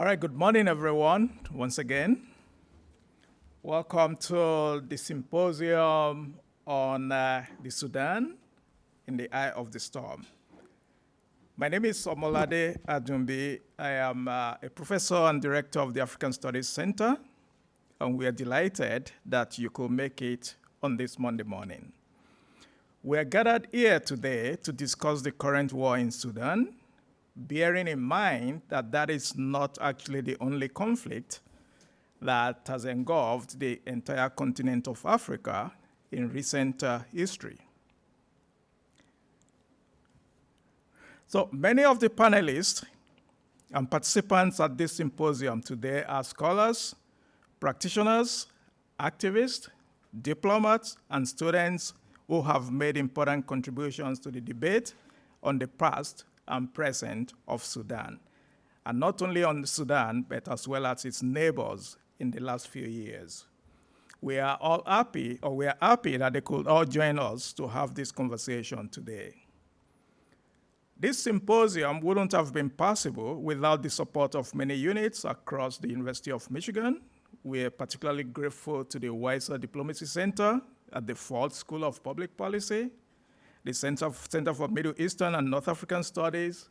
All right, good morning, everyone, once again. Welcome to the symposium on the Sudan in the Eye of the Storm. My name is Omolade Adunbi. I am a professor and director of the African Studies Center, and we are delighted that you could make it on this Monday morning. We are gathered here today to discuss the current war in Sudan, bearing in mind that that is not actually the only conflict that has engulfed the entire continent of Africa in recent history. So many of the panelists and participants at this symposium today are scholars, practitioners, activists, diplomats, and students who have made important contributions to the debate on the past and present of Sudan, and not only on Sudan, but as well as its neighbors in the last few years. We are happy that they could all join us to have this conversation today. This symposium wouldn't have been possible without the support of many units across the University of Michigan. We are particularly grateful to the Weiser Diplomacy Center at the Ford School of Public Policy, the Center for Middle Eastern and North African Studies,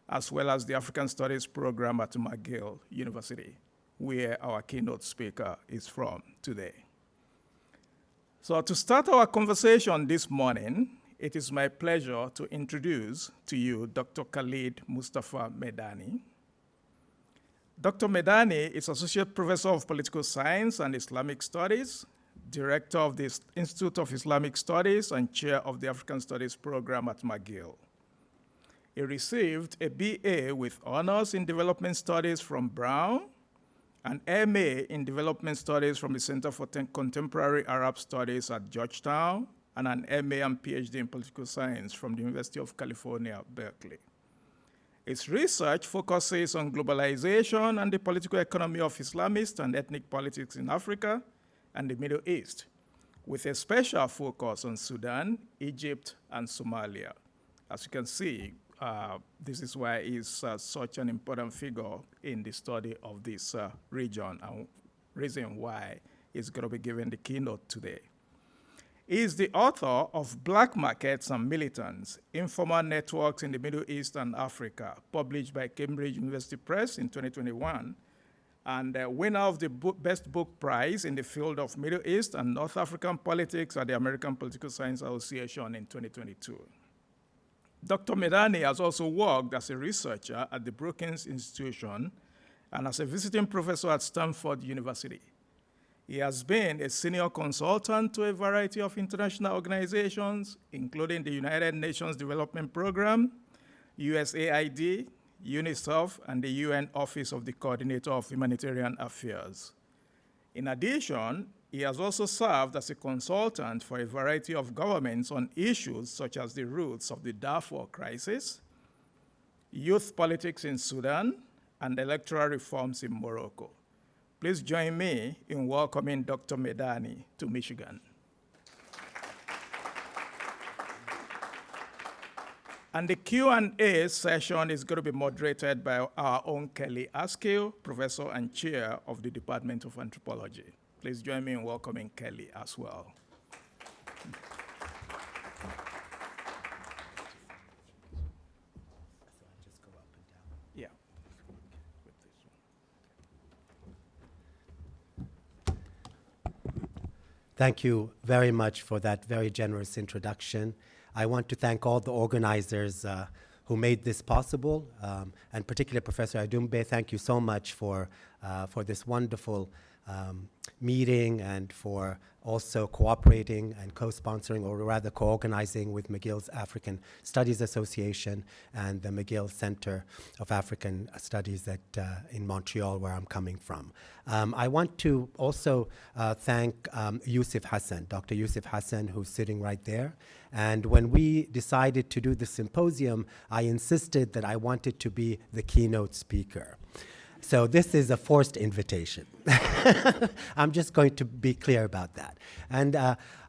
as well as the African Studies program at McGill University, where our keynote speaker is from today. So to start our conversation this morning, it is my pleasure to introduce to you Dr. Khalid Mustafa Medani. Dr. Medani is Associate Professor of Political Science and Islamic Studies, Director of the Institute of Islamic Studies and Chair of the African Studies program at McGill. He received a BA with honors in development studies from Brown, an MA in development studies from the Center for Contemporary Arab Studies at Georgetown, and an MA and PhD in political science from the University of California, Berkeley. His research focuses on globalization and the political economy of Islamist and ethnic politics in Africa and the Middle East, with a special focus on Sudan, Egypt, and Somalia. As you can see, this is why he's such an important figure in the study of this region, and reason why he's going to be giving the keynote today. He is the author of Black Markets and Militants, Informal Networks in the Middle East and Africa, published by Cambridge University Press in 2021, and winner of the Best Book Prize in the field of Middle East and North African politics at the American Political Science Association in 2022. Dr. Medani has also worked as a researcher at the Brookings Institution and as a visiting professor at Stanford University. He has been a senior consultant to a variety of international organizations, including the United Nations Development Program, USAID, UNICEF, and the UN Office of the Coordinator of Humanitarian Affairs. In addition, he has also served as a consultant for a variety of governments on issues such as the roots of the Darfur crisis, youth politics in Sudan, and electoral reforms in Morocco. Please join me in welcoming Dr. Medani to Michigan. And the Q&A session is going to be moderated by our own Kelly Askew, Professor and Chair of the Department of Anthropology. Please join me in welcoming Kelly as well. Yeah. Thank you very much for that very generous introduction. I want to thank all the organizers who made this possible, and particularly Professor Adunbi. Thank you so much for this wonderful meeting and for also cooperating and co-sponsoring, or rather co-organizing with McGill's African Studies Association and the McGill Center of African Studies in Montreal, where I'm coming from. I want to also thank Yusuf Hassan, Dr. Yusuf Hassan, who's sitting right there. And when we decided to do the symposium, I insisted that I wanted to be the keynote speaker. So this is a forced invitation. I'm just going to be clear about that. And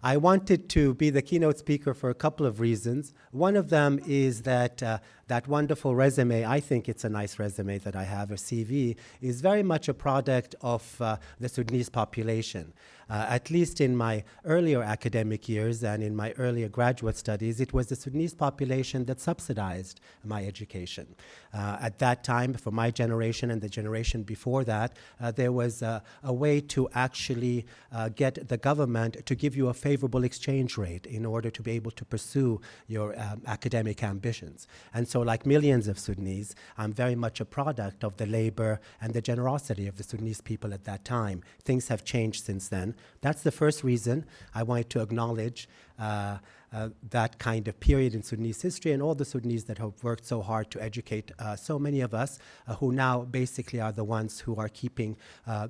I wanted to be the keynote speaker for a couple of reasons. One of them is that that wonderful resume, I think it's a nice resume that I have, a CV, is very much a product of the Sudanese population. At least in my earlier academic years and in my earlier graduate studies, it was the Sudanese population that subsidized my education. At that time, for my generation and the generation before that, there was a way to actually get the government to give you a favorable exchange rate in order to be able to pursue your academic ambitions. And so like millions of Sudanese, I'm very much a product of the labor and the generosity of the Sudanese people at that time. Things have changed since then. That's the first reason I wanted to acknowledge that kind of period in Sudanese history and all the Sudanese that have worked so hard to educate so many of us who now basically are the ones who are keeping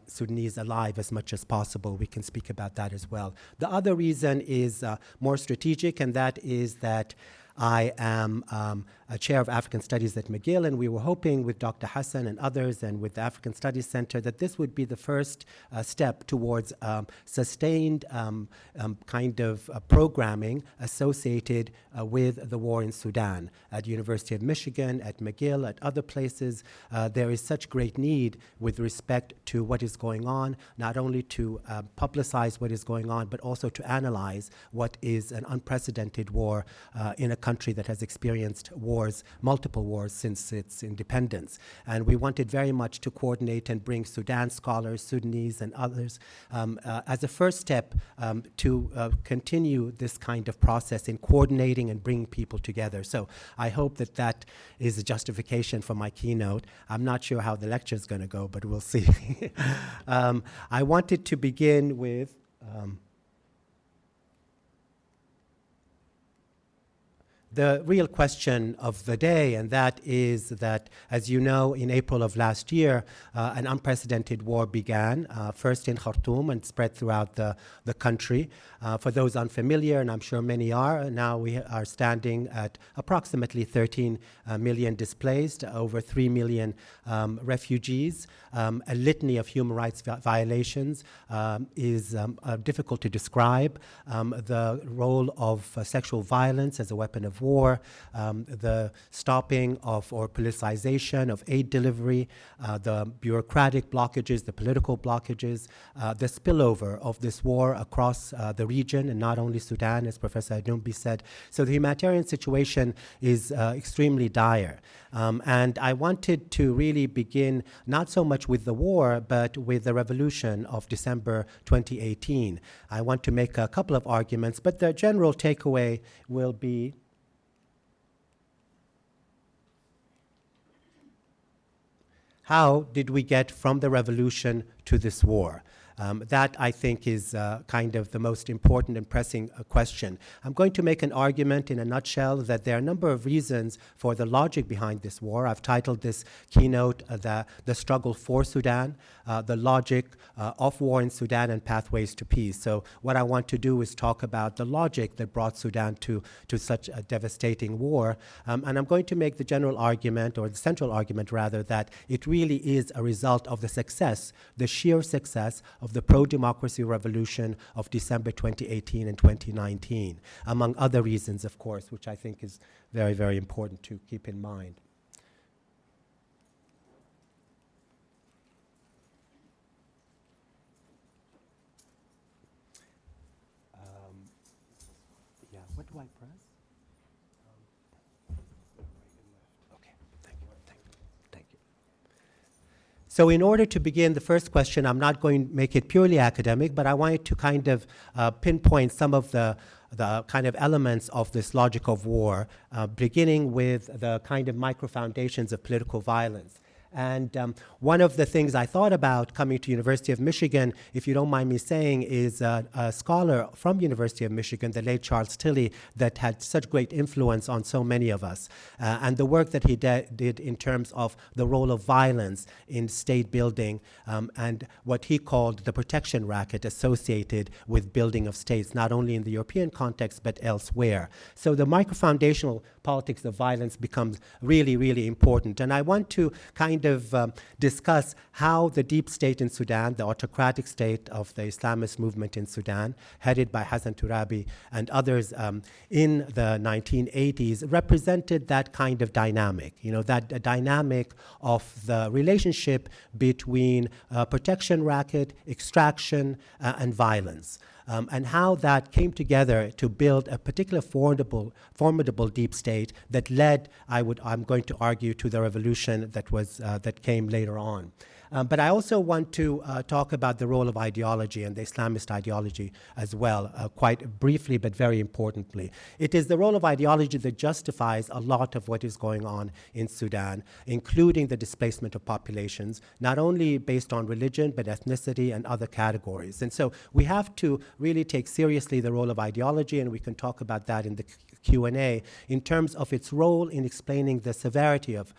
Sudanese alive as much as possible. We can speak about that as well. The other reason is more strategic, and that is that I am a chair of African Studies at McGill, and we were hoping with Dr. Hassan and others and with the African Studies Center that this would be the first step towards sustained kind of programming associated with the war in Sudan. At University of Michigan, at McGill, at other places, there is such great need with respect to what is going on, not only to publicize what is going on, but also to analyze what is an unprecedented war in a country that has experienced wars, multiple wars since its independence. And we wanted very much to coordinate and bring Sudan scholars, Sudanese and others as a first step to continue this kind of process in coordinating and bringing people together. So I hope that that is a justification for my keynote. I'm not sure how the lecture is going to go, but we'll see. I wanted to begin with the real question of the day, and that is that, as you know, in April of last year, an unprecedented war began, first in Khartoum and spread throughout the country. For those unfamiliar, and I'm sure many are, now we are standing at approximately 13 million displaced, over 3 million refugees. A litany of human rights violations is difficult to describe. The role of sexual violence as a weapon of war, the stopping of or politicization of aid delivery, the bureaucratic blockages, the political blockages, the spillover of this war across the region, and not only Sudan, as Professor Adunbi said. So the humanitarian situation is extremely dire. And I wanted to really begin not so much with the war, but with the revolution of December 2018. I want to make a couple of arguments, but the general takeaway will be how did we get from the revolution to this war? That, I think, is kind of the most important and pressing question. I'm going to make an argument in a nutshell that there are a number of reasons for the logic behind this war. I've titled this keynote the struggle for Sudan, the logic of war in Sudan and pathways to peace. So what I want to do is talk about the logic that brought Sudan to such a devastating war. And I'm going to make the general argument, or the central argument rather, that it really is a result of the success, the sheer success of the pro-democracy revolution of December 2018 and 2019, among other reasons, of course, which I think is very, very important to keep in mind. Yeah, what do I press? Okay, thank you. So in order to begin the first question, I'm not going to make it purely academic, but I wanted to kind of pinpoint some of the kind of elements of this logic of war, beginning with the kind of micro-foundations of political violence. And one of the things I thought about coming to University of Michigan, if you don't mind me saying, is a scholar from University of Michigan, the late Charles Tilley, that had such great influence on so many of us. And the work that he did in terms of the role of violence in state building and what he called the protection racket associated with building of states, not only in the European context, but elsewhere. So the micro-foundational politics of violence becomes really, really important. And I want to kind kind of discuss how the deep state in Sudan, the autocratic state of the Islamist movement in Sudan, headed by Hassan Turabi and others in the 1980s, represented that kind of dynamic, that dynamic of the relationship between protection racket, extraction, and violence. And how that came together to build a particular formidable deep state that led, I'm going to argue, to the revolution that came later on. But I also want to talk about the role of ideology and the Islamist ideology as well, quite briefly but very importantly. It is the role of ideology that justifies a lot of what is going on in Sudan, including the displacement of populations, not only based on religion, but ethnicity and other categories. And so we have to really take seriously the role of ideology, and we can talk about that in the Q&A, in terms of its role in explaining the severity of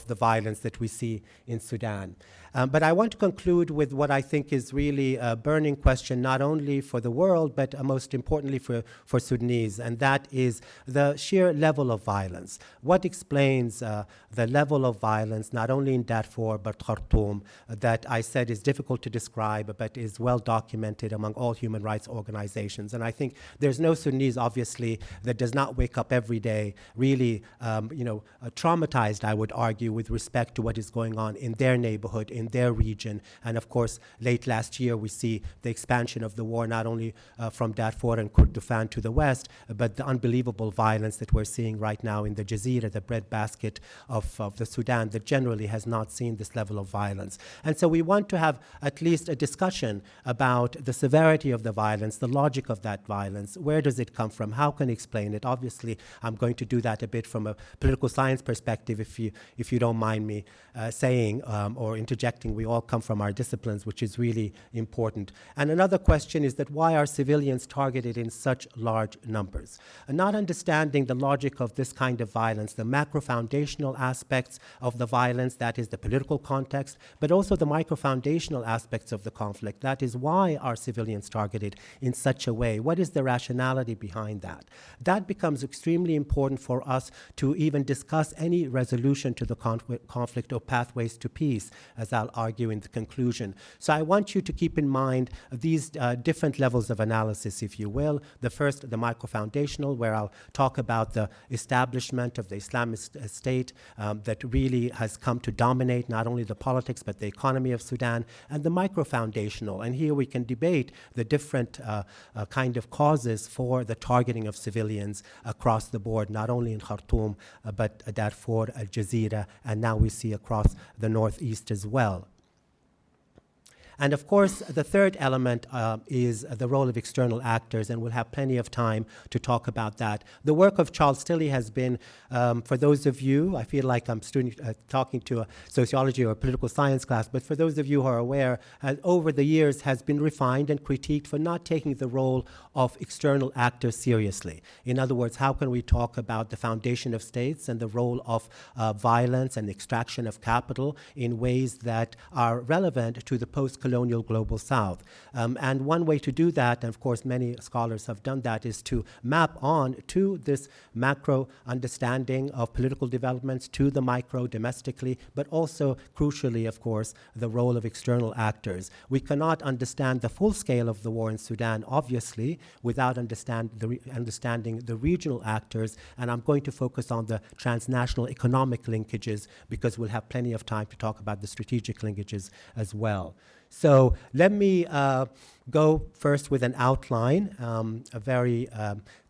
the violence that we see in Sudan. But I want to conclude with what I think is really a burning question, not only for the world, but most importantly for Sudanese, and that is the sheer level of violence. What explains the level of violence, not only in Darfur, but Khartoum, that I said is difficult to describe, but is well documented among all human rights organizations. And I think there's no Sudanese, obviously, that does not wake up every day really, traumatized, I would argue, with respect to what is going on in their neighborhood, in their region. And of course, late last year, we see the expansion of the war, not only from Darfur and Kordofan to the west, but the unbelievable violence that we're seeing right now in the Jazeera, the breadbasket of the Sudan, that generally has not seen this level of violence. And so we want to have at least a discussion about the severity of the violence, the logic of that violence. Where does it come from? How can you explain it? Obviously, I'm going to do that a bit from a political science perspective, if you don't mind me saying or interjecting. We all come from our disciplines, which is really important. And another question is that why are civilians targeted in such large numbers? And not understanding the logic of this kind of violence, the macro-foundational aspects of the violence, that is the political context, but also the micro-foundational aspects of the conflict. That is why are civilians targeted in such a way? What is the rationality behind that? That becomes extremely important for us to even discuss any resolution to the conflict or pathways to peace, as I'll argue in the conclusion. So I want you to keep in mind these different levels of analysis, if you will. The first, the micro-foundational, where I'll talk about the establishment of the Islamist state that really has come to dominate not only the politics, but the economy of Sudan, and the micro-foundational. And here we can debate the different kind of causes for the targeting of civilians across the board, not only in Khartoum, but Darfur, Al Jazeera, and now we see across the northeast as well. And of course, the third element is the role of external actors, and we'll have plenty of time to talk about that. The work of Charles Tilly has been, for those of you, I feel like I'm talking to a sociology or a political science class, but for those of you who are aware, over the years has been refined and critiqued for not taking the role of external actors seriously. In other words, how can we talk about the foundation of states and the role of violence and extraction of capital in ways that are relevant to the post-colonial global South? And one way to do that, and of course many scholars have done that, is to map on to this macro understanding of political developments, to the micro domestically, but also crucially, of course, the role of external actors. We cannot understand the full scale of the war in Sudan, obviously, without understanding the regional actors, and I'm going to focus on the transnational economic linkages because we'll have plenty of time to talk about the strategic linkages as well. So let me go first with an outline, a very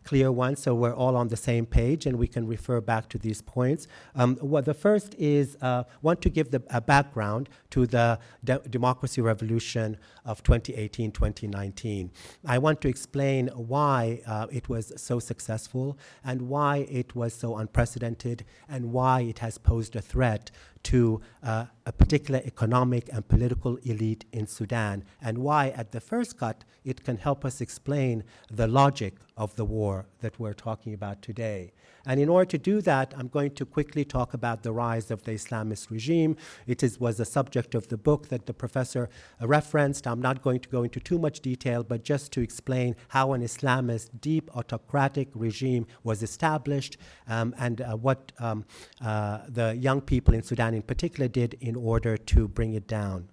clear one, so we're all on the same page and we can refer back to these points. The first is want to give a background to the democracy revolution of 2018-2019. I want to explain why it was so successful and why it was so unprecedented and why it has posed a threat to a particular economic and political elite in Sudan, and why, at the first first cut, it can help us explain the logic of the war that we're talking about today. And in order to do that, I'm going to quickly talk about the rise of the Islamist regime. Was a subject of the book that the professor referenced. I'm not going to go into too much detail, but just to explain how an Islamist, deep autocratic regime was established, and what the young people in Sudan in particular did in order to bring it down.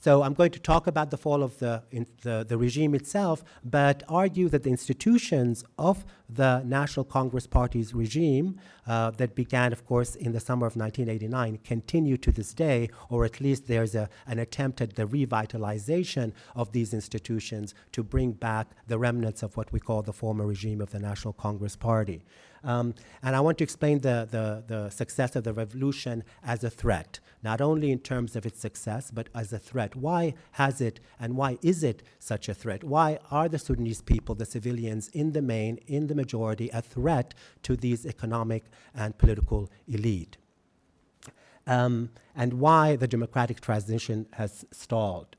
So I'm going to talk about the fall of the regime itself, but argue that the institutions of the National Congress Party's regime that began, of course, in the summer of 1989 continue to this day, or at least there's an attempt at the revitalization of these institutions to bring back the remnants of what we call the former regime of the National Congress Party. And I want to explain the success of the revolution as a threat, not only in terms of its success, but as a threat. Why has it and why is it such a threat? Why are the Sudanese people, the civilians in the main, in the majority, a threat to these economic and political elite? And why the democratic transition has stalled?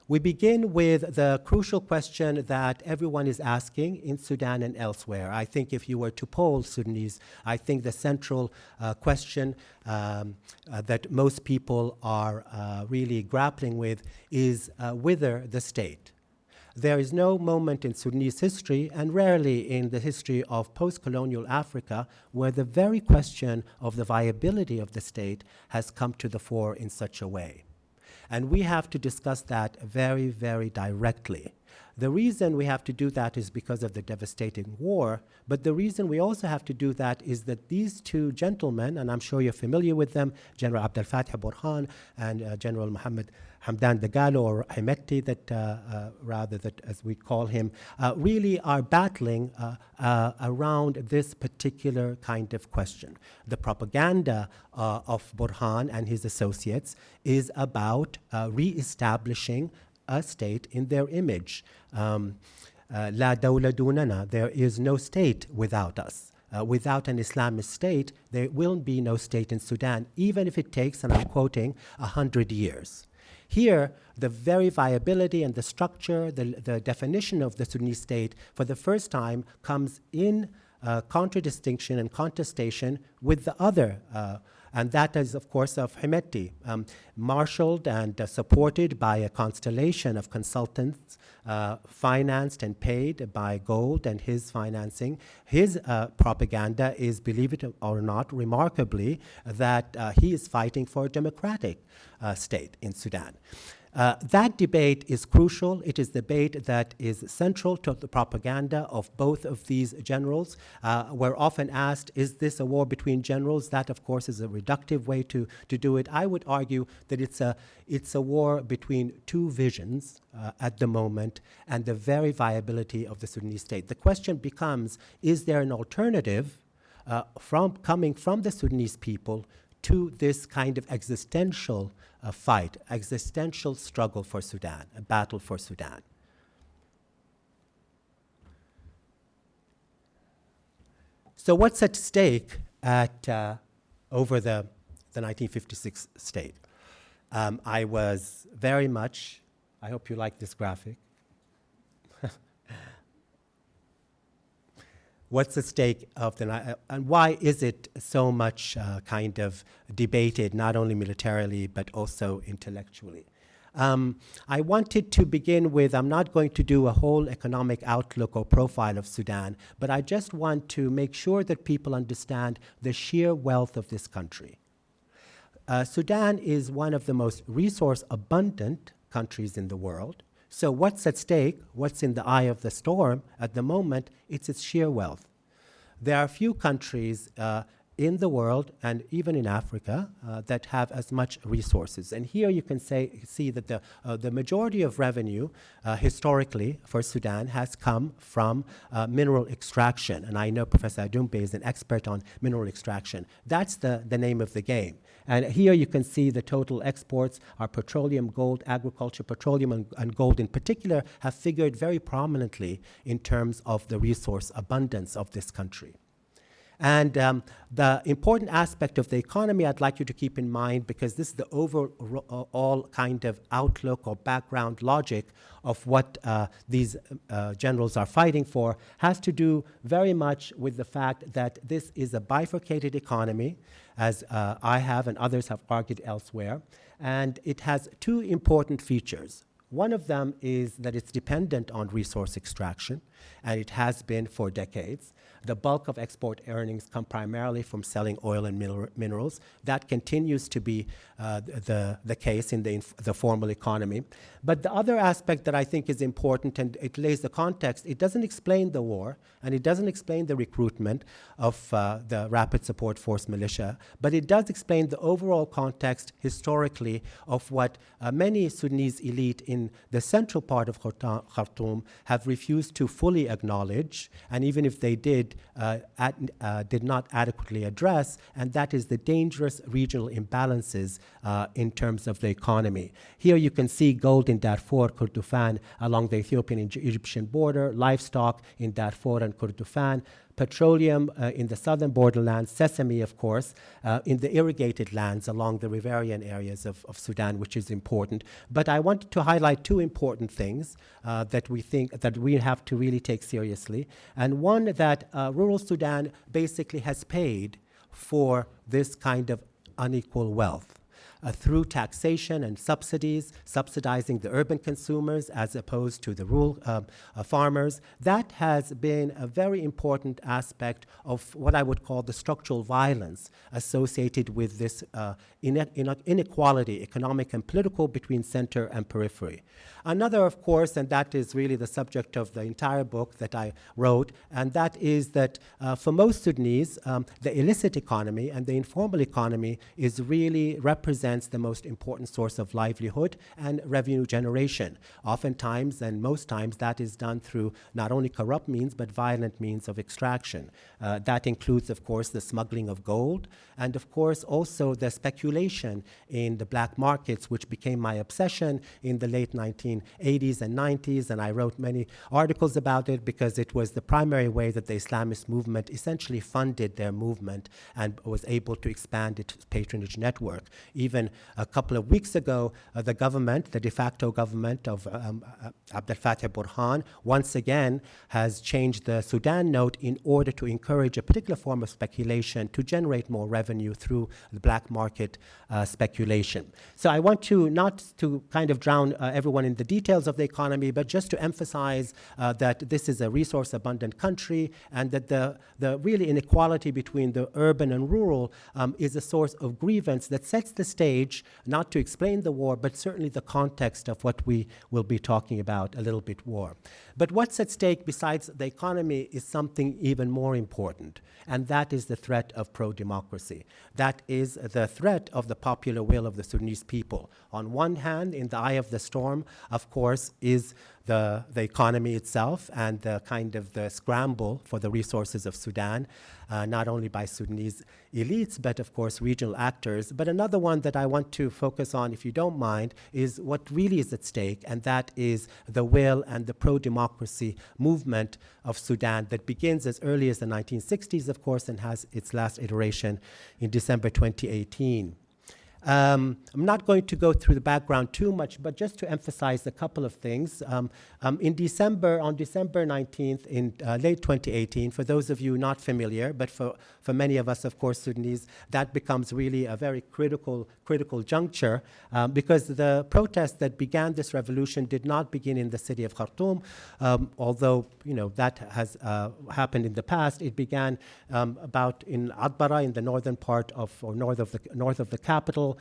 We begin with the crucial question that everyone is asking in Sudan and elsewhere. I think if you were to poll Sudanese, I think the central question that most people are really grappling with is whether the state. There is no moment in Sudanese history, and rarely in the history of post-colonial Africa, where the very question of the viability of the state has come to the fore in such a way. And we have to discuss that very, very directly. The reason we have to do that is because of the devastating war, but the reason we also have to do that is that these two gentlemen, and I'm sure you're familiar with them, General Abdel Fattah Burhan and General Mohammed Hamdan Dagalo, or Hemeti, that as we call him, really are battling around this particular kind of question. The propaganda of Burhan and his associates is about re-establishing a state in their image. La dawla dunana, there is no state without us. Without an Islamist state, there will be no state in Sudan, even if it takes, and I'm quoting, 100 years. Here, the very viability and the structure, the definition of the Sudanese state, for the first time, comes in contradistinction and contestation with the other. And that is, of course, of Hemeti, marshaled and supported by a constellation of consultants, financed and paid by gold and his financing. His propaganda is, believe it or not, remarkably, that he is fighting for a democratic state in Sudan. That debate is crucial. It is the debate that is central to the propaganda of both of these generals. We're often asked, is this a war between generals? That, of course, is a reductive way to do it. I would argue that it's a war between two visions at the moment and the very viability of the Sudanese state. The question becomes, is there an alternative coming from the Sudanese people to this kind of existential fight, existential struggle for Sudan, a battle for Sudan? So what's at stake over the 1956 state? I was very much, I hope you like this graphic. What's at stake of and why is it so much kind of debated, not only militarily, but also intellectually? I wanted to begin with, I'm not going to do a whole economic outlook or profile of Sudan, but I just want to make sure that people understand the sheer wealth of this country. Sudan is one of the most resource-abundant countries in the world. So what's at stake, what's in the eye of the storm at the moment, it's its sheer wealth. There are few countries in the world, and even in Africa, that have as much resources. And here you can see that the majority of revenue historically for Sudan has come from mineral extraction. And I know Professor Adunbi is an expert on mineral extraction. That's the name of the game. And here you can see the total exports are petroleum, gold, agriculture, petroleum and gold in particular have figured very prominently in terms of the resource abundance of this country. And the important aspect of the economy I'd like you to keep in mind, because this is the overall kind of outlook or background logic of what these generals are fighting for, has to do very much with the fact that this is a bifurcated economy, as I have and others have argued elsewhere, and it has two important features. One of them is that it's dependent on resource extraction, and it has been for decades. The bulk of export earnings come primarily from selling oil and minerals. That continues to be the case in the formal economy. But the other aspect that I think is important, and it lays the context, it doesn't explain the war, and it doesn't explain the recruitment of the Rapid Support Force militia, but it does explain the overall context historically of what many Sudanese elite in the central part of Khartoum have refused to fully acknowledge, and even if they did not adequately address, and that is the dangerous regional imbalances in terms of the economy. Here you can see gold in Darfur, Kordofan, along the Ethiopian-Egyptian border, livestock in Darfur and Kordofan, petroleum in the southern borderlands, sesame, of course, in the irrigated lands along the riverian areas of Sudan, which is important. But I want to highlight two important things that we think that we have to really take seriously. And one, that rural Sudan basically has paid for this kind of unequal wealth. Through taxation and subsidies, subsidizing the urban consumers as opposed to the rural farmers. That has been a very important aspect of what I would call the structural violence associated with this inequality, economic and political, between center and periphery. Another, of course, and that is really the subject of the entire book that I wrote, and that is that for most Sudanese, the illicit economy and the informal economy is really represents the most important source of livelihood and revenue generation. Oftentimes, and most times, that is done through not only corrupt means, but violent means of extraction. That includes, of course, the smuggling of gold, and of course, also the speculation in the black markets, which became my obsession in the late 1980s and 90s, and I wrote many articles about it because it was the primary way that the Islamist movement essentially funded their movement and was able to expand its patronage network. Even a couple of weeks ago, the government, the de facto government of Abdel Fattah Burhan, once again has changed the Sudan note in order to encourage a particular form of speculation to generate more revenue through the black market speculation. So I want to not to kind of drown everyone in the details of the economy, but just to emphasize that this is a resource-abundant country, and that the really inequality between the urban and rural is a source of grievance that sets the stage, not to explain the war, but certainly the context of what we will be talking about a little bit more. But what's at stake besides the economy is something even more important, and that is the threat of pro-democracy. That is the threat of the popular will of the Sudanese people. On one hand, in the eye of the storm, of course, is the economy itself and the kind of the scramble for the resources of Sudan, not only by Sudanese elites, but of course regional actors. But another one that I want to focus on, if you don't mind, is what really is at stake, and that is the will and the pro-democracy movement of Sudan that begins as early as the 1960s, of course, and has its last iteration in December 2018. I'm not going to go through the background too much, but just to emphasize a couple of things. On December 19th, in late 2018, for those of you not familiar, but for many of us, of course, Sudanese, that becomes really a very critical juncture because the protest that began this revolution did not begin in the city of Khartoum, although that has happened in the past. It began about in Adbara, in the northern part of, or north of the capital,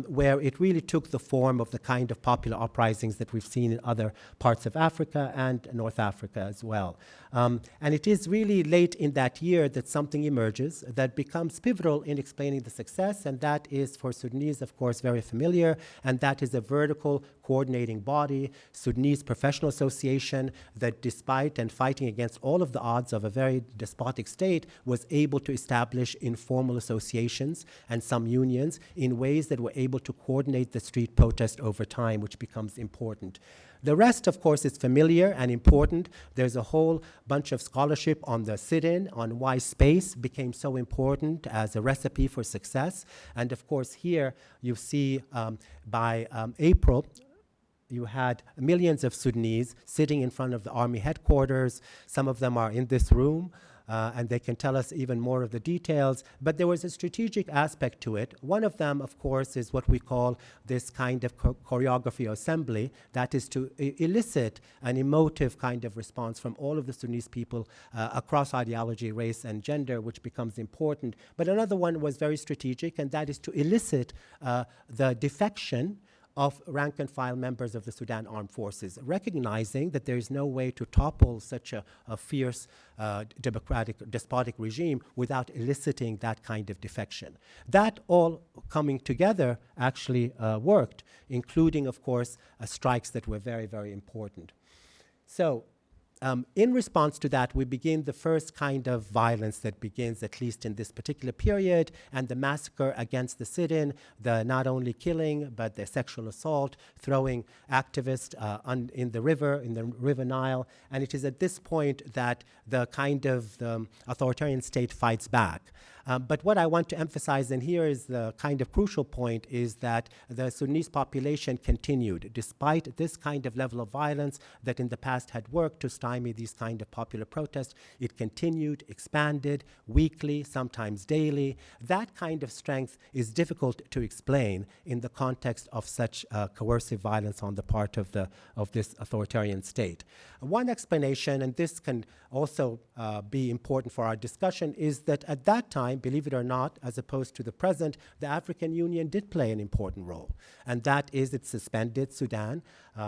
where it really took the form of the kind of popular uprisings that we've seen in other parts of Africa and North Africa as well. And it is really late in that year that something emerges that becomes pivotal in explaining the success, and that is, for Sudanese, of course, very familiar, and that is a vertical coordinating body, Sudanese Professional Association, that despite and fighting against all of the odds of a very despotic state, was able to establish informal associations and some unions in ways ways that we're able to coordinate the street protest over time, which becomes important. The rest, of course, is familiar and important. There's a whole bunch of scholarship on the sit-in, on why space became so important as a recipe for success. And of course, here you see by April, you had millions of Sudanese sitting in front of the army headquarters. Some of them are in this room. And they can tell us even more of the details. But there was a strategic aspect to it. One of them, of course, is what we call this kind of choreography or assembly, that is to elicit an emotive kind of response from all of the Sudanese people across ideology, race, and gender, which becomes important. But another one was very strategic, and that is to elicit the defection of rank-and-file members of the Sudan Armed Forces, recognizing that there is no way to topple such a fierce, despotic regime without eliciting that kind of defection. That all coming together actually worked, including, of course, strikes that were very, very important. So, in response to that, we begin the first kind of violence that begins, at least in this particular period, and the massacre against the sit-in, the not only killing, but the sexual assault, throwing activists in the River Nile. And it is at this point that the kind of authoritarian state fights back. But what I want to emphasize, and here is the kind of crucial point, is that the Sudanese population continued, despite this kind of level of violence that in the past had worked to stymie these kind of popular protests. It continued, expanded, weekly, sometimes daily. That kind of strength is difficult to explain in the context of such coercive violence on the part of this authoritarian state. One explanation, and this can also be important for our discussion, is that at that time, believe it or not, as opposed to the present, the African Union did play an important role. And that is it suspended Sudan,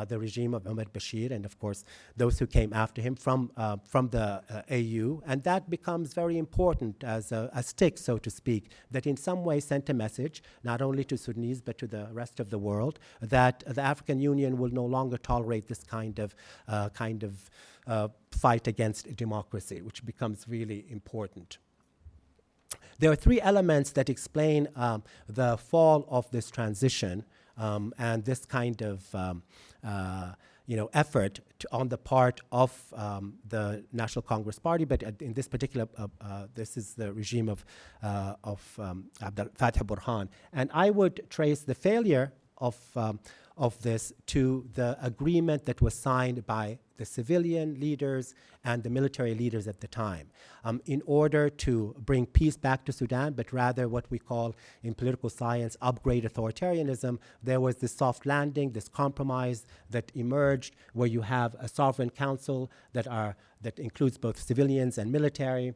the regime of Omar Bashir, and of course, those who came after him from the AU. And that becomes very important as a stick, so to speak, that in some way sent a message, not only to Sudanese, but to the rest of the world, that the African Union will no longer tolerate this kind of fight against democracy, which becomes really important. There are three elements that explain the fall of this transition and this kind of effort on the part of the National Congress Party, but in this particular, this is the regime of Abdel Fattah Burhan. And I would trace the failure of this to the agreement that was signed by the civilian leaders and the military leaders at the time in order to bring peace back to Sudan, but rather what we call in political science upgrade authoritarianism. There was this soft landing, this compromise that emerged where you have a sovereign council that includes both civilians and military.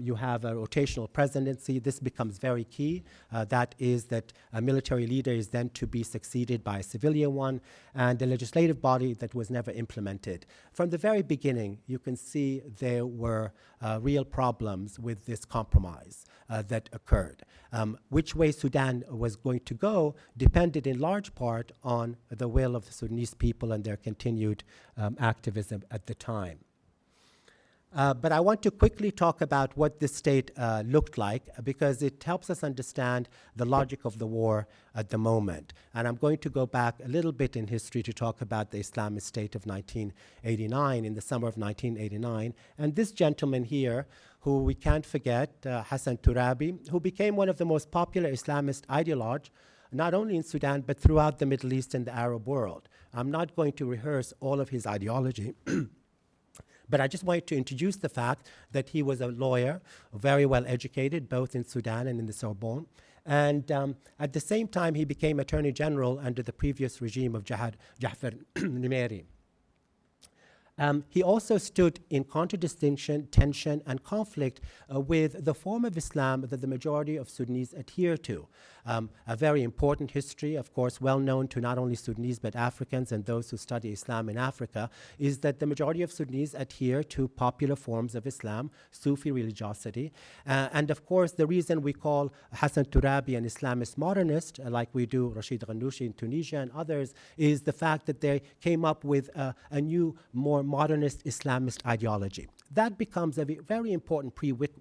You have a rotational presidency. This becomes very key. That is that a military leader is then to be succeeded by a civilian one, and a legislative body that was never implemented. From the very beginning, you can see there were real problems with this compromise that occurred. Which way Sudan was going to go depended in large part on the will of the Sudanese people and their continued activism at the time. But I want to quickly talk about what this state looked like, because it helps us understand the logic of the war at the moment. And I'm going to go back a little bit in history to talk about the Islamist state of 1989, in the summer of 1989. And this gentleman here, who we can't forget, Hassan Turabi, who became one of the most popular Islamist ideologues, not only in Sudan, but throughout the Middle East and the Arab world. I'm not going to rehearse all of his ideology. But I just wanted to introduce the fact that he was a lawyer, very well educated, both in Sudan and in the Sorbonne. And at the same time, he became Attorney General under the previous regime of Jafar Nimeri. He also stood in contradistinction, tension, and conflict with the form of Islam that the majority of Sudanese adhere to. A very important history, of course, well known to not only Sudanese but Africans and those who study Islam in Africa, is that the majority of Sudanese adhere to popular forms of Islam, Sufi religiosity. And of course, the reason we call Hassan Turabi an Islamist modernist, like we do Rashid Ghannouchi in Tunisia and others, is the fact that they came up with a new, more modernist Islamist ideology. that becomes a very important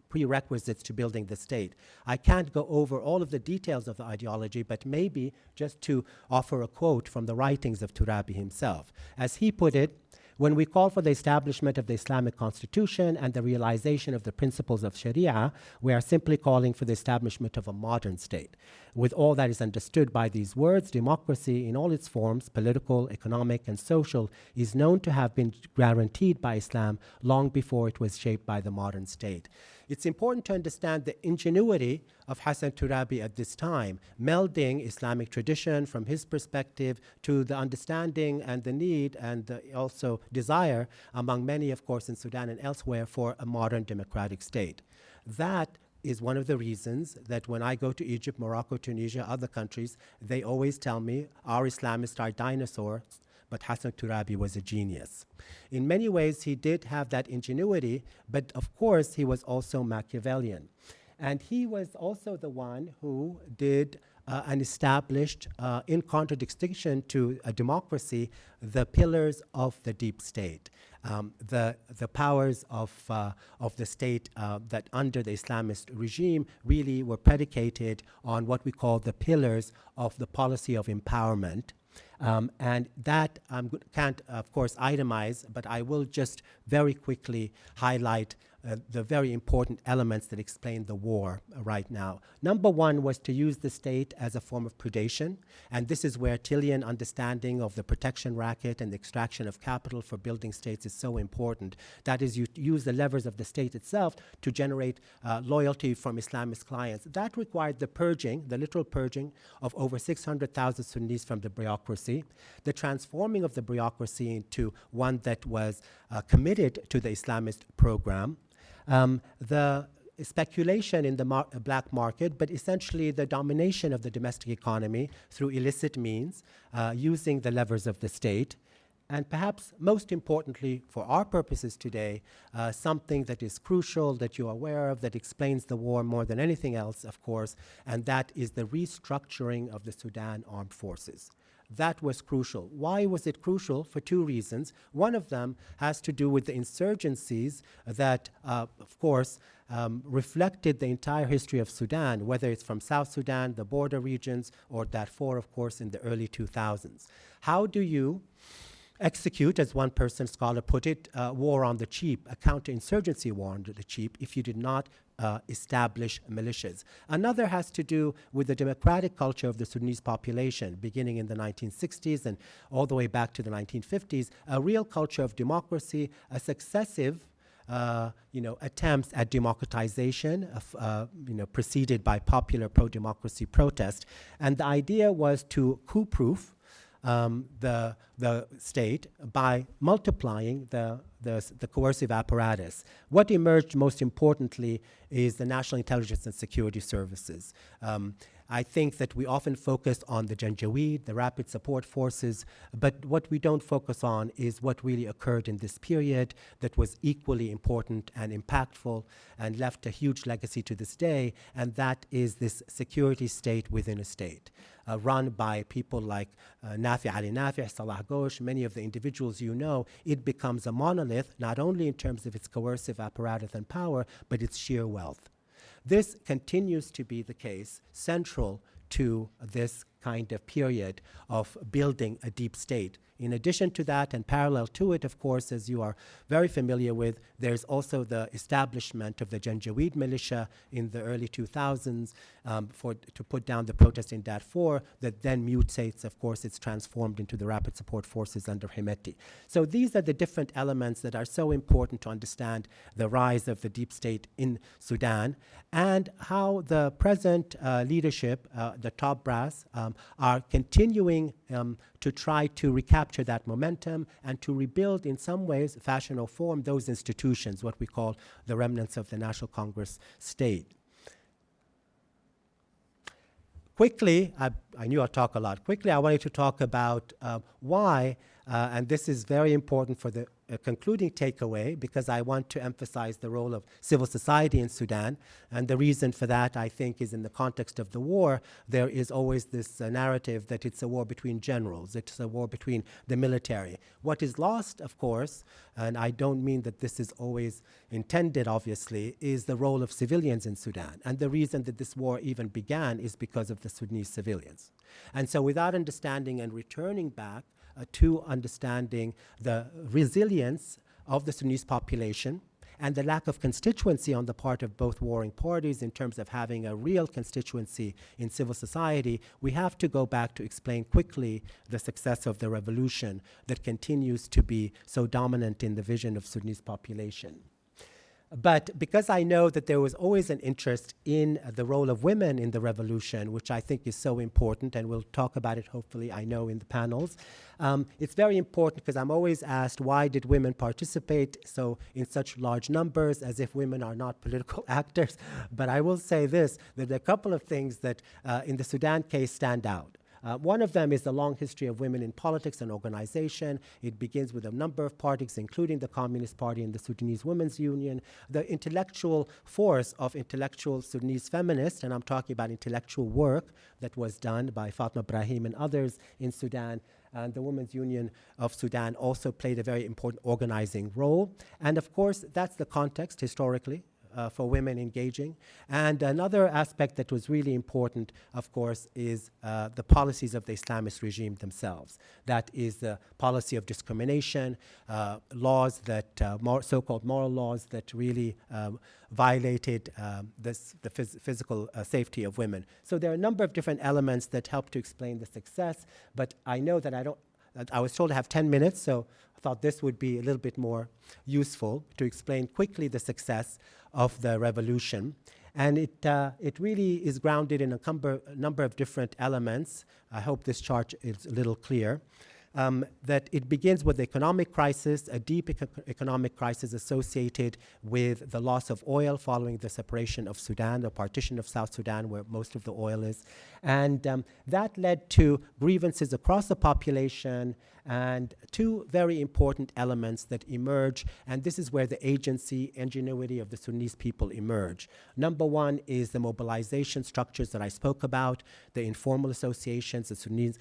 prerequisite to building the state. I can't go over all of the details of the ideology, but maybe just to offer a quote from the writings of Turabi himself. As he put it, when we call for the establishment of the Islamic constitution and the realization of the principles of Sharia, we are simply calling for the establishment of a modern state. With all that is understood by these words, democracy in all its forms, political, economic, and social, is known to have been guaranteed by Islam long before it was shaped by the modern state. It's important to understand the ingenuity of Hassan Turabi at this time, melding Islamic tradition from his perspective to the understanding and the need and the also desire among many, of course, in Sudan and elsewhere for a modern democratic state. That is one of the reasons that when I go to Egypt, Morocco, Tunisia, other countries, they always tell me our Islamists are dinosaurs, but Hassan Turabi was a genius. In many ways, he did have that ingenuity, but of course, he was also Machiavellian. And he was also the one who did and established, in contradistinction to a democracy, the pillars of the deep state. The powers of the state that under the Islamist regime really were predicated on what we call the pillars of the policy of empowerment. And that can't, of course, itemize, but I will just very quickly highlight the very important elements that explain the war right now. Number one was to use the state as a form of predation, and this is where Tillian understanding of the protection racket and the extraction of capital for building states is so important. That is, you use the levers of the state itself to generate loyalty from Islamist clients. That required the purging, the literal purging of over 600,000 Sunnis from the bureaucracy, the transforming of the bureaucracy into one that was committed to the Islamist program, the speculation in the black market, but essentially the domination of the domestic economy through illicit means, using the levers of the state, and perhaps most importantly for our purposes today, something that is crucial that you're aware of that explains the war more than anything else, of course, and that is the restructuring of the Sudan armed forces. That was crucial. Why was it crucial? For two reasons. One of them has to do with the insurgencies that, of course, reflected the entire history of Sudan, whether it's from South Sudan, the border regions, or Darfur, of course, in the early 2000s. How do you execute, as one person scholar put it, war on the cheap, a counterinsurgency war on the cheap, if you did not establish militias? Another has to do with the democratic culture of the Sudanese population, beginning in the 1960s and all the way back to the 1950s, a real culture of democracy, a successive attempts at democratization, preceded by popular pro-democracy protest. And the idea was to coup-proof the state by multiplying the coercive apparatus. What emerged most importantly is the National Intelligence and Security Services. I think that we often focus on the Janjaweed, the Rapid Support Forces, but what we don't focus on is what really occurred in this period that was equally important and impactful and left a huge legacy to this day, and that is this security state within a state. Run by people like Nafi Ali Nafi, Salah Ghosh, many of the individuals you know, it becomes a monolith, not only in terms of its coercive apparatus and power, but its sheer wealth. This continues to be the case, central to this kind of period of building a deep state. In addition to that, and parallel to it, of course, as you are very familiar with, there's also the establishment of the Janjaweed militia in the early 2000s to put down the protest in Darfur that then mutates, of course, it's transformed into the Rapid Support Forces under Hemeti. So these are the different elements that are so important to understand the rise of the deep state in Sudan and how the present leadership, the top brass, are continuing to try to recapture that momentum and to rebuild in some ways, fashion or form, those institutions, what we call the remnants of the National Congress state. Quickly, I knew I'd talk a lot. Quickly, I wanted to talk about why, and this is very important for the a concluding takeaway, because I want to emphasize the role of civil society in Sudan. And the reason for that, I think, is in the context of the war, there is always this narrative that it's a war between generals, it's a war between the military. What is lost, of course, and I don't mean that this is always intended, obviously, is the role of civilians in Sudan. And the reason that this war even began is because of the Sudanese civilians. And so without understanding and returning back to understanding the resilience of the Sudanese population and the lack of constituency on the part of both warring parties in terms of having a real constituency in civil society, we have to go back to explain quickly the success of the revolution that continues to be so dominant in the vision of Sudanese population. But because I know that there was always an interest in the role of women in the revolution, which I think is so important, and we'll talk about it hopefully, I know, in the panels, it's very important because I'm always asked, why did women participate so in such large numbers, as if women are not political actors? But I will say this, that there are a couple of things that in the Sudan case stand out. One of them is the long history of women in politics and organization. It begins with a number of parties, including the Communist Party and the Sudanese Women's Union. The intellectual force of intellectual Sudanese feminists, and I'm talking about intellectual work that was done by Fatma Ibrahim and others in Sudan, and the Women's Union of Sudan also played a very important organizing role. And of course, that's the context historically for women engaging. And another aspect that was really important, of course, is the policies of the Islamist regime themselves. That is the policy of discrimination, laws that, so-called moral laws that really violated the physical safety of women. So there are a number of different elements that help to explain the success, but I know that I was told to have 10 minutes, so I thought this would be a little bit more useful to explain quickly the success of the revolution. And it really is grounded in a number of different elements. I hope this chart is a little clear. That it begins with the economic crisis, a deep economic crisis associated with the loss of oil following the separation of Sudan, the partition of South Sudan, where most of the oil is. And that led to grievances across the population and two very important elements that emerge, and this is where the agency, ingenuity of the Sudanese people emerge. Number one is the mobilization structures that I spoke about, the informal associations, the Sudanese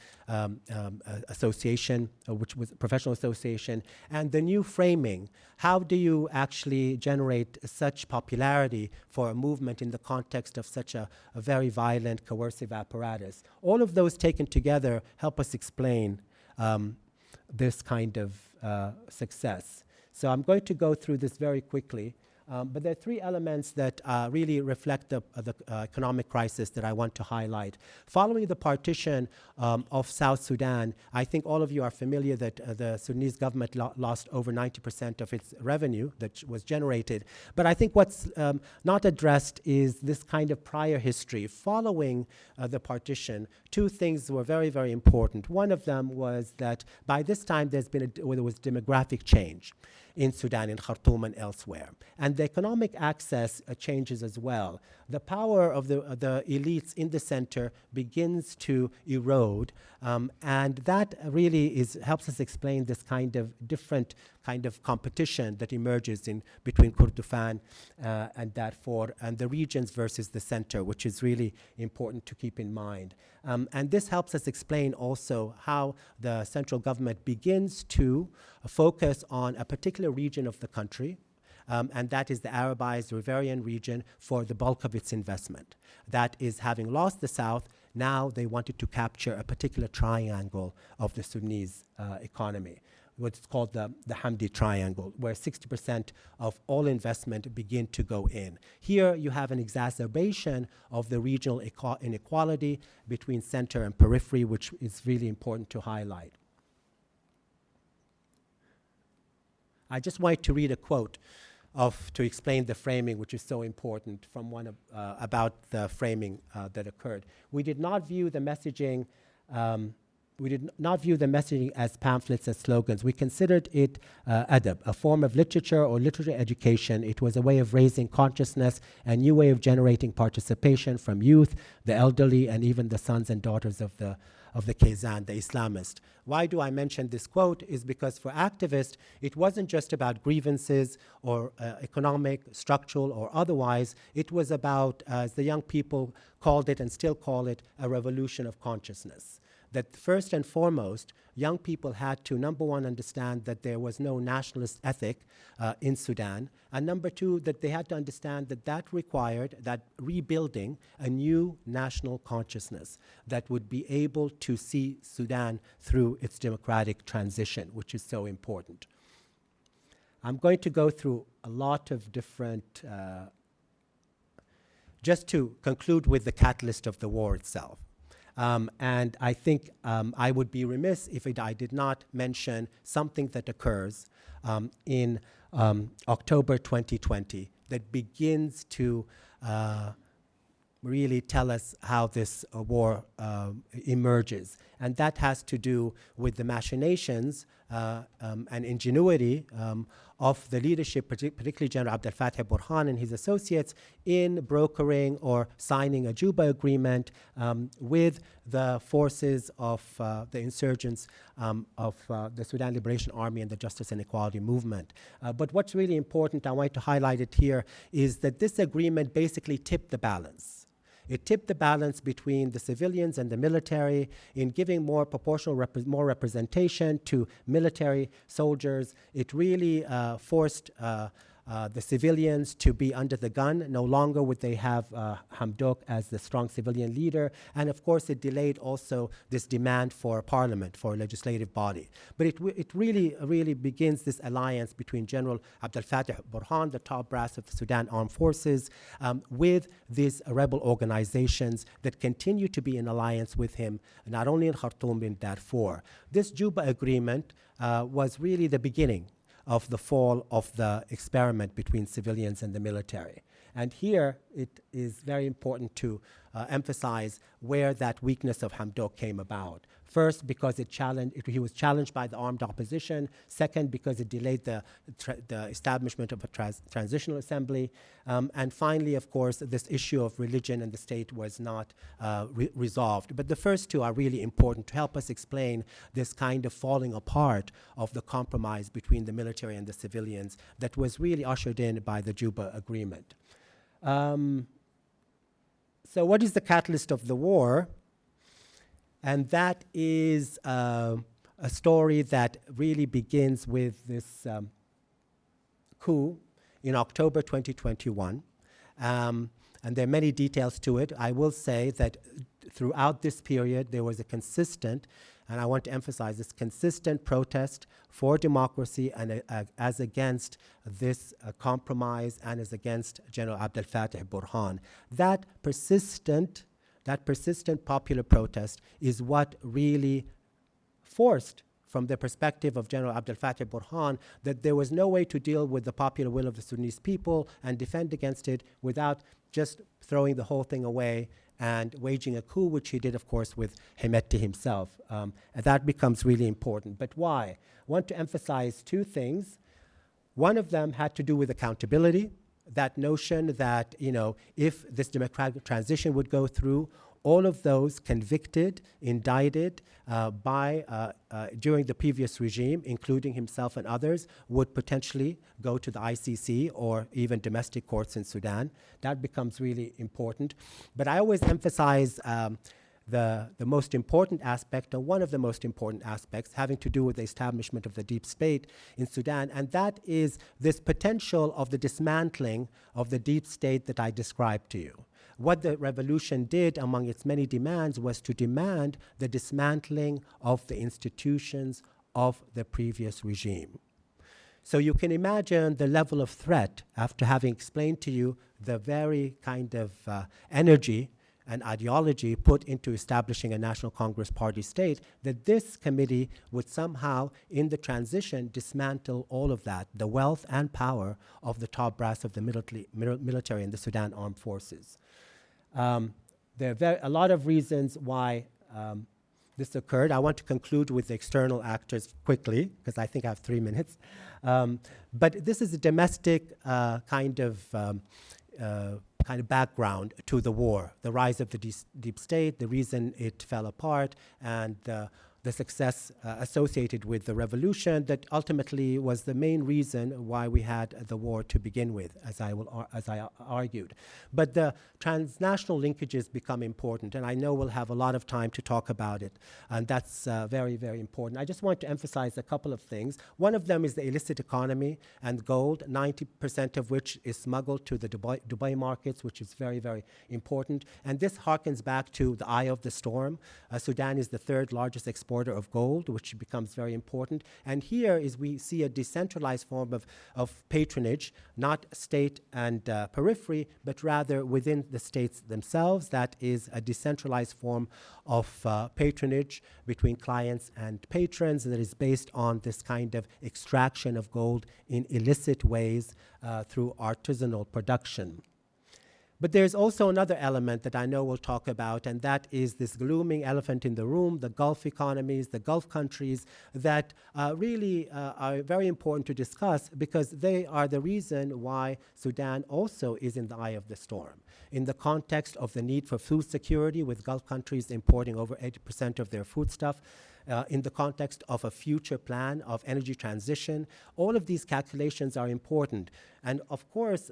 association, which was a professional association, and the new framing. How do you actually generate such popularity for a movement in the context of such a very violent, coercive apparatus? All of those taken together help us explain this kind of success. So I'm going to go through this very quickly. But there are three elements that really reflect the economic crisis that I want to highlight. Following the partition of South Sudan, I think all of you are familiar that the Sudanese government lost over 90% of its revenue that was generated. But I think what's not addressed is this kind of prior history. Following the partition, two things were very, very important. One of them was that by this time there was demographic change in Sudan, in Khartoum and elsewhere. And the economic access changes as well. The power of the elites in the center begins to erode, and that really helps us explain this kind of different kind of competition that emerges between Kordofan and Darfur and the regions versus the center, which is really important to keep in mind. And this helps us explain also how the central government begins to focus on a particular region of the country, and that is the Arabized Riverian region for the bulk of its investment. That is, having lost the south, now they wanted to capture a particular triangle of the Sudanese economy, what's called the Hamdi Triangle, where 60% of all investment begin to go in. Here you have an exacerbation of the regional inequality between center and periphery, which is really important to highlight. I just wanted to read a quote to explain the framing, which is so important, from one of, about the framing that occurred. We did not view the messaging as pamphlets, as slogans. We considered it adab, a form of literature or literary education. It was a way of raising consciousness, a new way of generating participation from youth, the elderly, and even the sons and daughters of the Kaysan, the Islamist. Why do I mention this quote? Is because for activists, it wasn't just about grievances or economic, structural, or otherwise. It was about, as the young people called it and still call it, a revolution of consciousness. That first and foremost, young people had to, number one, understand that there was no nationalist ethic in Sudan, and number two, that they had to understand that that required that rebuilding a new national consciousness that would be able to see Sudan through its democratic transition, which is so important. I'm going to go through a lot of different, just to conclude with the catalyst of the war itself. And I think I would be remiss if I did not mention something that occurs in October 2020 that begins to really tell us how this war emerges. And that has to do with the machinations and ingenuity of the leadership, particularly General Abdel Fattah Burhan and his associates, in brokering or signing a Juba agreement with the forces of the insurgents of the Sudan Liberation Army and the Justice and Equality Movement. But what's really important, I want to highlight it here, is that this agreement basically tipped the balance. It tipped the balance between the civilians and the military in giving more proportional, more representation to military soldiers. It really forced the civilians to be under the gun. No longer would they have Hamdok as the strong civilian leader. And of course, it delayed also this demand for parliament, for a legislative body. But it really begins this alliance between General Abdel Fattah Burhan, the top brass of the Sudan Armed Forces, with these rebel organizations that continue to be in alliance with him, not only in Khartoum, but in Darfur. This Juba agreement was really the beginning of the fall of the experiment between civilians and the military. And here it is very important to emphasize where that weakness of Hamdok came about. First, because he was challenged by the armed opposition. Second, because it delayed the establishment of a transitional assembly. And finally, of course, this issue of religion and the state was not resolved. But the first two are really important to help us explain this kind of falling apart of the compromise between the military and the civilians that was really ushered in by the Juba Agreement. So what is the catalyst of the war? And that is a story that really begins with this coup in October 2021. And there are many details to it. I will say that throughout this period, there was a consistent, and I want to emphasize this, consistent protest for democracy and as against this compromise and as against General Abdel Fattah Burhan. That persistent popular protest is what really forced, from the perspective of General Abdel Fattah Burhan, that there was no way to deal with the popular will of the Sudanese people and defend against it without just throwing the whole thing away and waging a coup, which he did, of course, with Hemeti himself. And that becomes really important. But why? I want to emphasize two things. One of them had to do with accountability. That notion that, if this democratic transition would go through, all of those convicted, indicted during the previous regime, including himself and others, would potentially go to the ICC or even domestic courts in Sudan. That becomes really important. But I always emphasize the most important aspect, or one of the most important aspects, having to do with the establishment of the deep state in Sudan, and that is this potential of the dismantling of the deep state that I described to you. What the revolution did among its many demands was to demand the dismantling of the institutions of the previous regime. So you can imagine the level of threat after having explained to you the very kind of energy and ideology put into establishing a National Congress Party state, that this committee would somehow, in the transition, dismantle all of that, the wealth and power of the top brass of the military and the Sudan Armed Forces. There are a lot of reasons why this occurred. I want to conclude with the external actors quickly, because I think I have 3 minutes. But this is a domestic kind of kind of background to the war, the rise of the deep state, the reason it fell apart, and the success associated with the revolution that ultimately was the main reason why we had the war to begin with, as I argued. But the transnational linkages become important, and I know we'll have a lot of time to talk about it, and that's very, very important. I just want to emphasize a couple of things. One of them is the illicit economy and gold, 90% of which is smuggled to the Dubai markets, which is very, very important. And this harkens back to the eye of the storm. Sudan is the third largest exporter of gold, which becomes very important. And here is we see a decentralized form of patronage, not state and periphery, but rather within the states themselves. That is a decentralized form of patronage between clients and patrons that is based on this kind of extraction of gold in illicit ways through artisanal production. But there's also another element that I know we'll talk about, and that is this glooming elephant in the room, the Gulf economies, the Gulf countries, that really are very important to discuss because they are the reason why Sudan also is in the eye of the storm. In the context of the need for food security, with Gulf countries importing over 80% of their foodstuff, in the context of a future plan of energy transition, all of these calculations are important. And of course,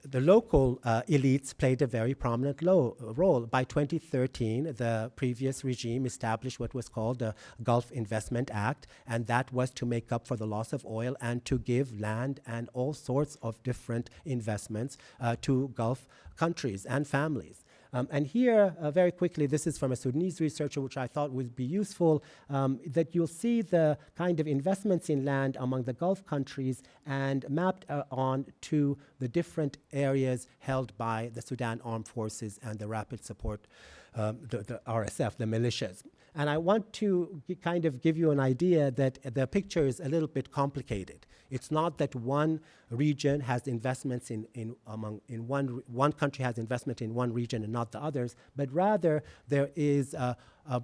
the local elites played a very prominent role. By 2013, the previous regime established what was called the Gulf Investment Act, and that was to make up for the loss of oil and to give land and all sorts of different investments to Gulf countries and families. And here, very quickly, this is from a Sudanese researcher, which I thought would be useful, that you'll see the kind of investments in land among the Gulf countries and mapped on to the different areas held by the Sudan Armed Forces and the Rapid Support, the RSF, the militias. And I want to kind of give you an idea that the picture is a little bit complicated. It's not that one region has investments one country has investment in one region and not the others, but rather there is a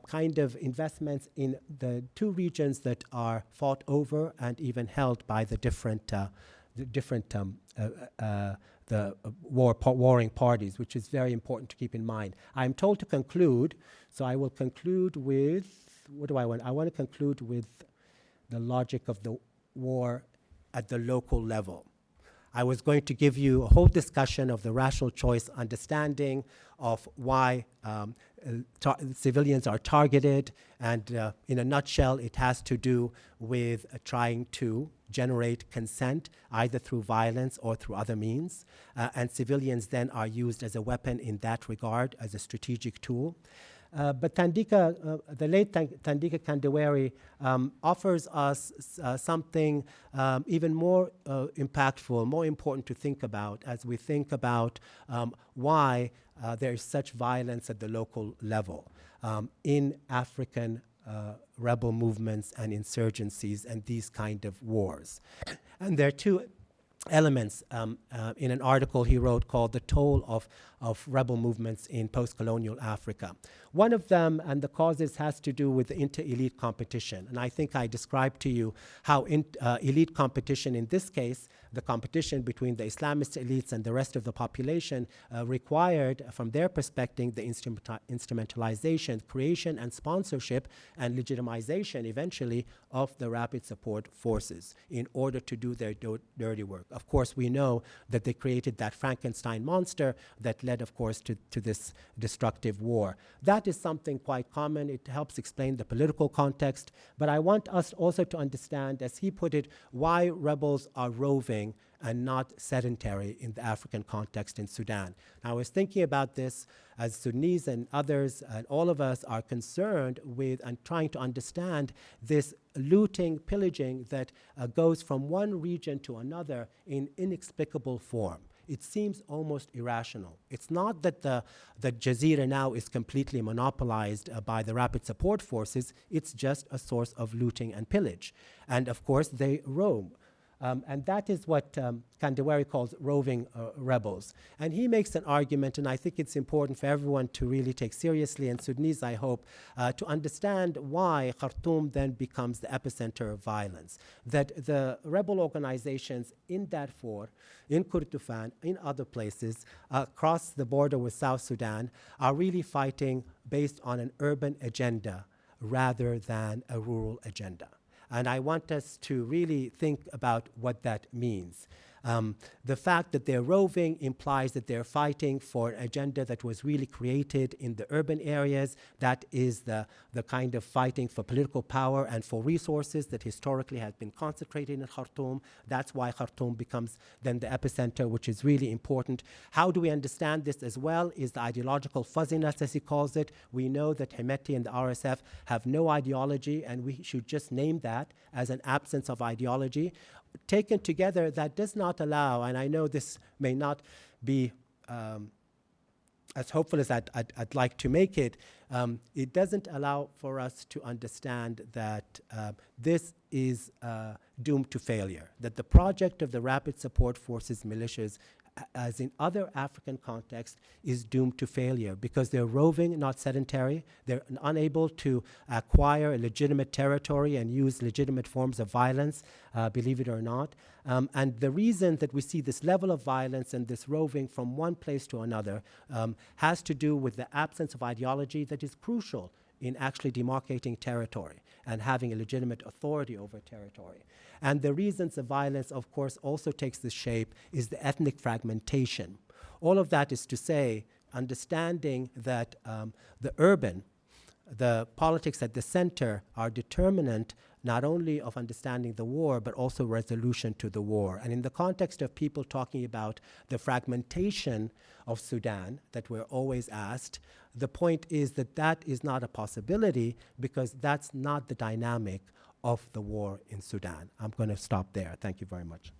kind of investments in the two regions that are fought over and even held by the warring parties, which is very important to keep in mind. I'm told to conclude, so I will conclude with, what do I want? I want to conclude with the logic of the war at the local level. I was going to give you a whole discussion of the rational choice understanding of why civilians are targeted, and in a nutshell, it has to do with trying to generate consent either through violence or through other means, and civilians then are used as a weapon in that regard, as a strategic tool. But Thandika, the late Thandika Kandawari offers us something even more impactful, more important to think about as we think about why there is such violence at the local level in African rebel movements and insurgencies and these kind of wars. And there are two elements in an article he wrote called The Toll of Rebel Movements in Post-Colonial Africa. One of them, and the causes, has to do with the inter-elite competition. And I think I described to you how elite competition, in this case, the competition between the Islamist elites and the rest of the population required, from their perspective, the instrumentalization, creation, and sponsorship, and legitimization, eventually, of the Rapid Support Forces in order to do their dirty work. Of course, we know that they created that Frankenstein monster that led, of course, to this destructive war. That is something quite common. It helps explain the political context. But I want us also to understand, as he put it, why rebels are roving and not sedentary in the African context in Sudan. Now, I was thinking about this as Sudanese and others, and all of us are concerned with and trying to understand this looting, pillaging that goes from one region to another in inexplicable form. It seems almost irrational. It's not that the Jazeera now is completely monopolized by the Rapid Support Forces. It's just a source of looting and pillage. And of course, they roam. And that is what Kandawari calls roving rebels. And he makes an argument, and I think it's important for everyone to really take seriously, and Sudanese, I hope, to understand why Khartoum then becomes the epicenter of violence. That the rebel organizations in Darfur, in Kordofan, in other places, across the border with South Sudan, are really fighting based on an urban agenda rather than a rural agenda. And I want us to really think about what that means. The fact that they're roving implies that they're fighting for an agenda that was really created in the urban areas. That is the kind of fighting for political power and for resources that historically has been concentrated in Khartoum. That's why Khartoum becomes then the epicenter, which is really important. How do we understand this as well is the ideological fuzziness, as he calls it. We know that Hemeti and the RSF have no ideology, and we should just name that as an absence of ideology. Taken together, that does not allow, and I know this may not be as hopeful as I'd like to make it, it doesn't allow for us to understand that this is doomed to failure, that the project of the Rapid Support Forces militias, as in other African contexts, is doomed to failure because they're roving, not sedentary. They're unable to acquire a legitimate territory and use legitimate forms of violence, believe it or not. And the reason that we see this level of violence and this roving from one place to another has to do with the absence of ideology that is crucial in actually demarcating territory and having a legitimate authority over territory. And the reasons of violence, of course, also takes the shape is the ethnic fragmentation. All of that is to say, understanding that the politics at the center are determinant not only of understanding the war, but also resolution to the war. And in the context of people talking about the fragmentation of Sudan that we're always asked, the point is that that is not a possibility because that's not the dynamic of the war in Sudan. I'm going to stop there. Thank you very much.